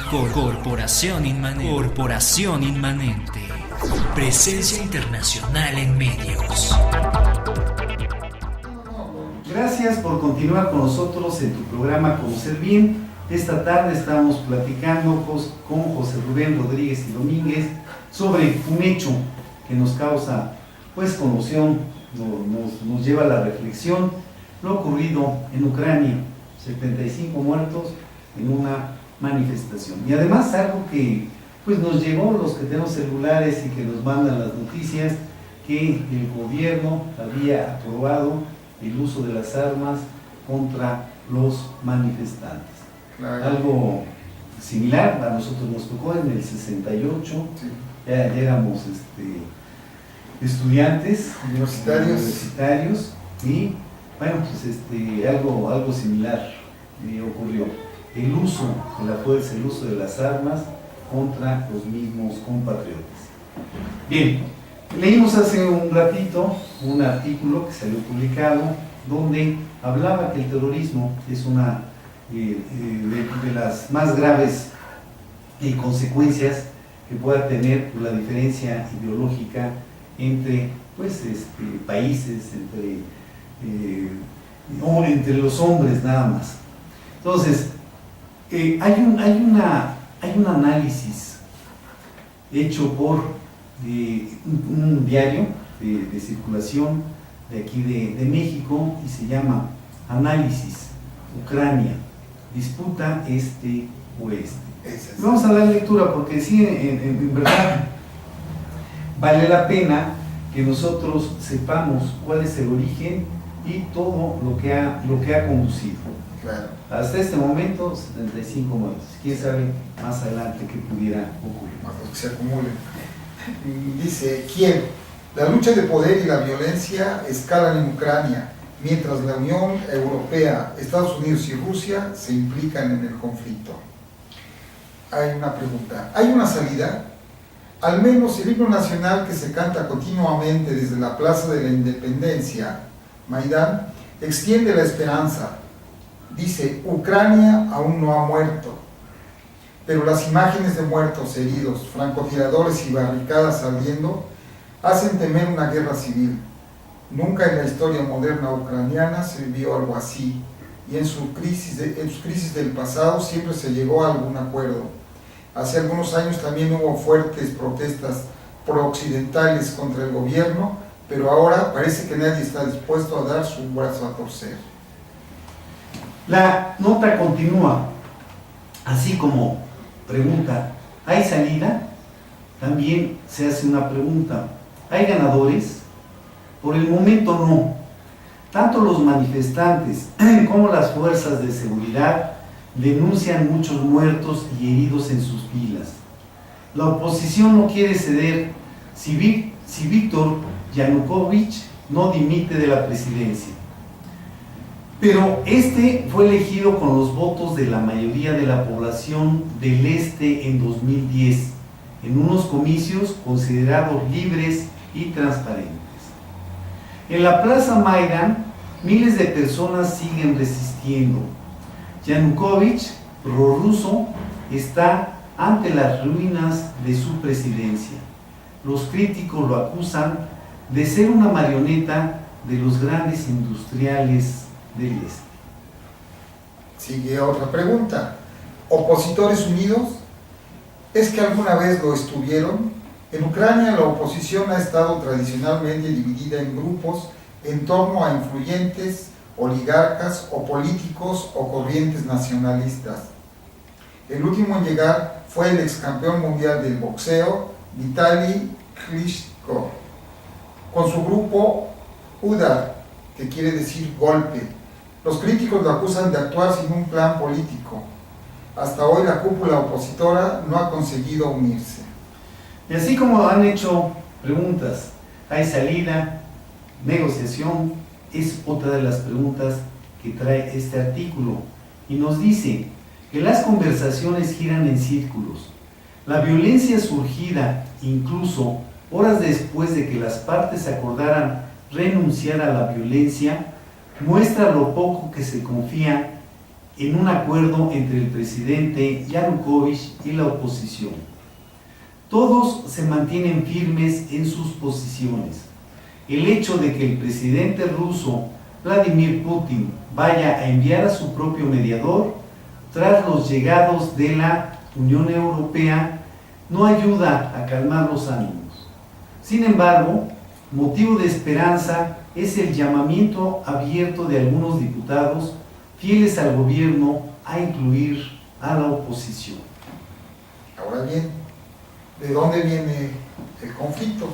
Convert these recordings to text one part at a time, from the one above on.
Corporación Inmanente. Corporación Inmanente. Presencia internacional en medios. Gracias por continuar con nosotros en tu programa Conocer Bien. Esta tarde estamos platicando con José Rubén Rodríguez y Domínguez sobre un hecho que nos causa conmoción, nos lleva a la reflexión, lo ocurrido en Ucrania, 75 muertos en una manifestación. Y además algo que nos llegó, los que tenemos celulares y que nos mandan las noticias, que el gobierno había aprobado el uso de las armas contra los manifestantes. Claro. Algo similar a nosotros nos tocó en el 68, sí. Ya éramos estudiantes universitarios y algo similar ocurrió. El uso de la fuerza, el uso de las armas contra los mismos compatriotas. Bien, leímos hace un ratito un artículo que salió publicado donde hablaba que el terrorismo es una de las más graves consecuencias que pueda tener la diferencia ideológica entre países, entre los hombres nada más. Entonces, hay un análisis hecho por un diario de circulación de aquí de México y se llama Análisis Ucrania, disputa este-oeste. Vamos a dar lectura porque sí, en verdad vale la pena que nosotros sepamos cuál es el origen y todo lo que ha conducido. Claro. Hasta este momento, 75 muertos. ¿Quién sabe más adelante qué pudiera ocurrir? Más los que se acumulen. Dice, ¿quién? La lucha de poder y la violencia escalan en Ucrania, mientras la Unión Europea, Estados Unidos y Rusia se implican en el conflicto. Hay una pregunta. ¿Hay una salida? Al menos el himno nacional que se canta continuamente desde la Plaza de la Independencia, Maidán, extiende la esperanza. Dice, Ucrania aún no ha muerto, pero las imágenes de muertos, heridos, francotiradores y barricadas ardiendo hacen temer una guerra civil. Nunca en la historia moderna ucraniana se vivió algo así, y en sus crisis del pasado siempre se llegó a algún acuerdo. Hace algunos años también hubo fuertes protestas pro-occidentales contra el gobierno, pero ahora parece que nadie está dispuesto a dar su brazo a torcer. La nota continúa, así como pregunta, ¿hay salida? También se hace una pregunta, ¿hay ganadores? Por el momento no. Tanto los manifestantes como las fuerzas de seguridad denuncian muchos muertos y heridos en sus filas. La oposición no quiere ceder si Víctor Yanukovych no dimite de la presidencia. Pero fue elegido con los votos de la mayoría de la población del este en 2010, en unos comicios considerados libres y transparentes. En la Plaza Maidán, miles de personas siguen resistiendo. Yanukovych, prorruso, está ante las ruinas de su presidencia. Los críticos lo acusan de ser una marioneta de los grandes industriales del este. Sigue otra pregunta. ¿Opositores unidos? ¿Es que alguna vez lo estuvieron? En Ucrania la oposición ha estado tradicionalmente dividida en grupos en torno a influyentes oligarcas o políticos o corrientes nacionalistas. El último en llegar fue el ex campeón mundial del boxeo, Vitaly Klitschko, con su grupo UDAR, que quiere decir golpe. Los críticos lo acusan de actuar sin un plan político. Hasta hoy la cúpula opositora no ha conseguido unirse. Y así como han hecho preguntas, ¿hay salida? ¿Negociación? Es otra de las preguntas que trae este artículo. Y nos dice que las conversaciones giran en círculos. La violencia surgida, incluso horas después de que las partes acordaran renunciar a la violencia, muestra lo poco que se confía en un acuerdo entre el presidente Yanukovych y la oposición. Todos se mantienen firmes en sus posiciones. El hecho de que el presidente ruso Vladimir Putin vaya a enviar a su propio mediador tras los llegados de la Unión Europea no ayuda a calmar los ánimos. Sin embargo, motivo de esperanza es el llamamiento abierto de algunos diputados fieles al gobierno a incluir a la oposición. Ahora bien, ¿de dónde viene el conflicto?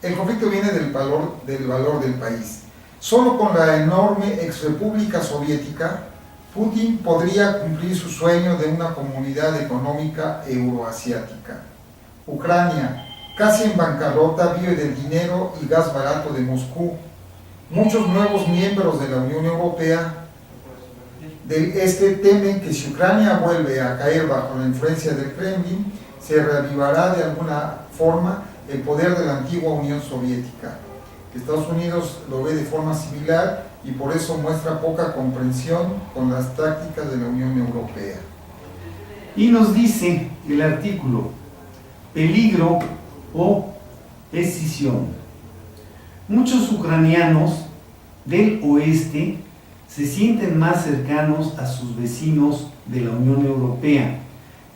El conflicto viene del valor del país. Solo con la enorme exrepública soviética, Putin podría cumplir su sueño de una comunidad económica euroasiática. Ucrania, casi en bancarrota, vive del dinero y gas barato de Moscú. Muchos nuevos miembros de la Unión Europea del Este temen que si Ucrania vuelve a caer bajo la influencia del Kremlin, se reavivará de alguna forma el poder de la antigua Unión Soviética. Estados Unidos lo ve de forma similar y por eso muestra poca comprensión con las tácticas de la Unión Europea. Y nos dice el artículo, peligro o escisión. Muchos ucranianos del oeste se sienten más cercanos a sus vecinos de la Unión Europea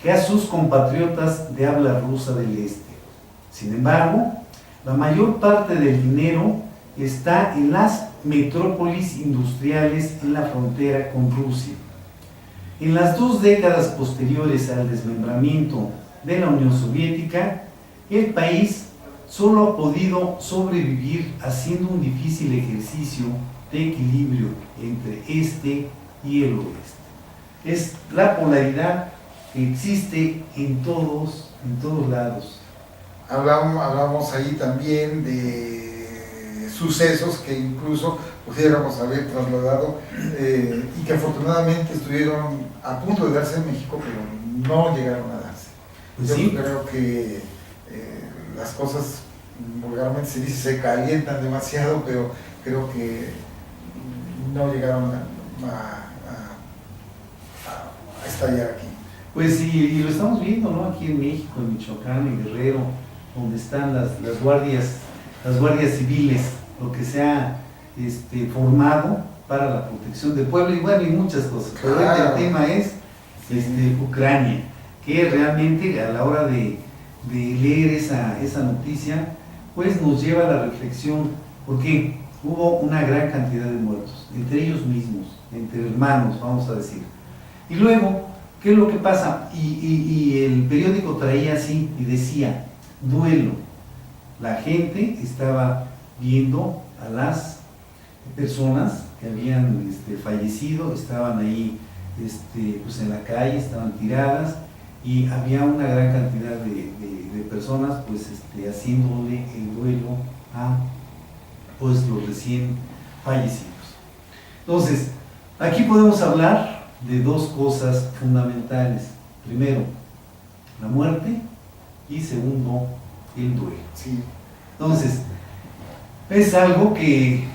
que a sus compatriotas de habla rusa del este. Sin embargo, la mayor parte del dinero está en las metrópolis industriales en la frontera con Rusia. En las 2 décadas posteriores al desmembramiento de la Unión Soviética, el país solo ha podido sobrevivir haciendo un difícil ejercicio de equilibrio entre este y el oeste. Es la polaridad que existe en todos lados. Hablamos ahí también de sucesos que incluso pudiéramos haber trasladado y que afortunadamente estuvieron a punto de darse en México, pero no llegaron a darse. Pues yo sí. creo que las cosas, vulgarmente se dice, se calientan demasiado, pero creo que no llegaron a estallar aquí. Pues sí, y lo estamos viendo, ¿no? Aquí en México, en Michoacán, en Guerrero, donde están las guardias civiles, lo que se ha formado para la protección del pueblo, y bueno, y muchas cosas. Pero Claro. el tema es Ucrania, que realmente a la hora de leer esa noticia, pues nos lleva a la reflexión, porque hubo una gran cantidad de muertos, entre ellos mismos, entre hermanos, vamos a decir. Y luego, ¿qué es lo que pasa? Y el periódico traía así y decía, duelo. La gente estaba viendo a las personas que habían fallecido, estaban ahí pues en la calle, estaban tiradas, y había una gran cantidad de personas pues haciéndole el duelo a pues los recién fallecidos. Entonces, aquí podemos hablar de 2 cosas fundamentales. Primero, la muerte, y segundo, el duelo. Sí. Entonces, es algo que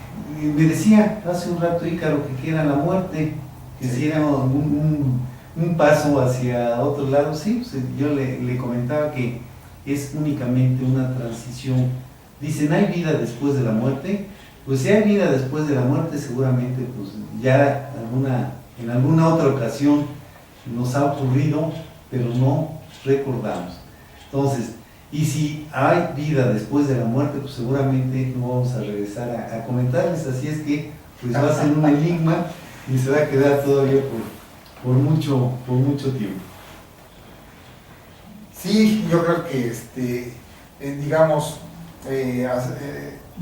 me decía hace un rato Ícaro, que era la muerte, que si era un paso hacia otro lado. Sí, pues yo le comentaba que es únicamente una transición. Dicen, ¿hay vida después de la muerte? Pues si hay vida después de la muerte, seguramente pues ya en alguna otra ocasión nos ha ocurrido, pero no recordamos. Entonces, y si hay vida después de la muerte, pues seguramente no vamos a regresar a comentarles, así es que pues va a ser un enigma y se va a quedar todavía por mucho tiempo. Sí, yo creo que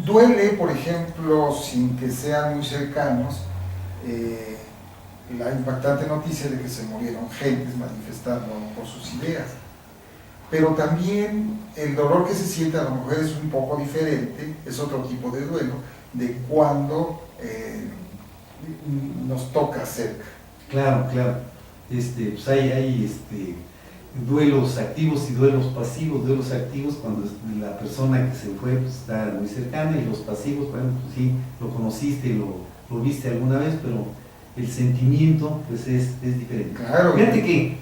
duele, por ejemplo, sin que sean muy cercanos, la impactante noticia de que se murieron gentes manifestando por sus ideas. Pero también el dolor que se siente a la mujer es un poco diferente, es otro tipo de duelo, de cuando nos toca cerca. Claro. Pues hay duelos activos y duelos pasivos. Duelos activos cuando la persona que se fue pues, está muy cercana, y los pasivos, bueno, pues sí, lo conociste, lo viste alguna vez, pero el sentimiento pues es diferente. Claro. Fíjate que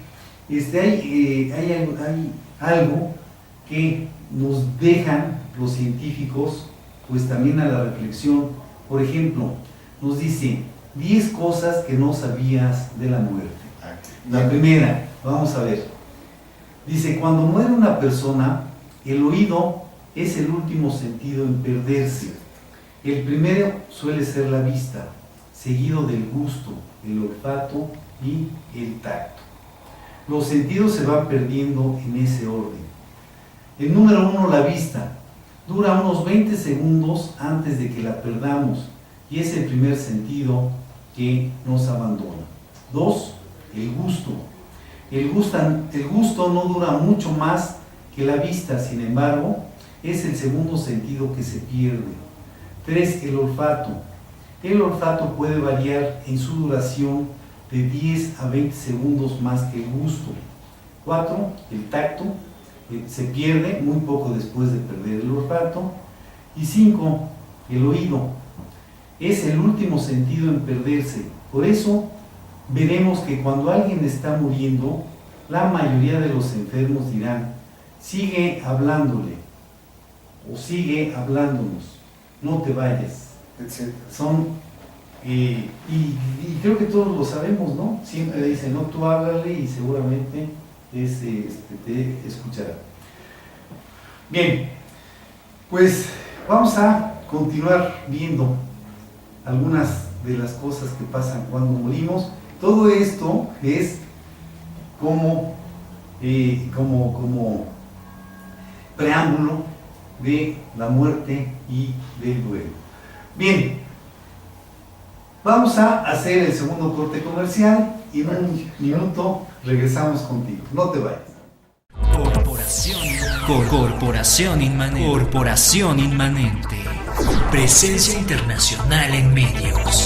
hay algo que nos dejan los científicos pues también a la reflexión. Por ejemplo, nos dice 10 cosas que no sabías de la muerte. La primera, vamos a ver, dice, cuando muere una persona, el oído es el último sentido en perderse. El primero suele ser la vista, seguido del gusto, el olfato y el tacto. Los sentidos se van perdiendo en ese orden. El número 1, la vista, dura unos 20 segundos antes de que la perdamos y es el primer sentido que nos abandona. 2, el gusto. El gusto no dura mucho más que la vista, sin embargo, es el segundo sentido que se pierde. 3, el olfato. El olfato puede variar en su duración de 10 a 20 segundos más que el gusto. 4, el tacto. Se pierde muy poco después de perder el olfato. Y 5, el oído. Es el último sentido en perderse. Por eso veremos que cuando alguien está muriendo, la mayoría de los enfermos dirán, sigue hablándole o sigue hablándonos, no te vayas, etc. Y creo que todos lo sabemos, ¿no? Siempre dicen, no, tú háblale y seguramente te escuchará. Bien, pues vamos a continuar viendo algunas de las cosas que pasan cuando morimos. Todo esto es como preámbulo de la muerte y del duelo. Bien, vamos a hacer el segundo corte comercial y en un minuto regresamos contigo. No te vayas. Corporación Inmanente. Presencia internacional en medios.